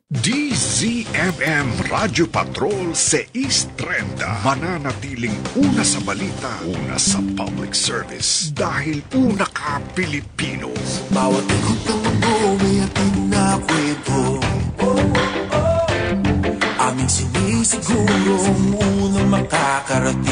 DZMM Radio Patrol 630 mananatiling una sa balita, una sa public service dahil una ka Pilipino. Bawat ikot ng mundo may ating nakwento. Aming sinisigurong unang makakarating.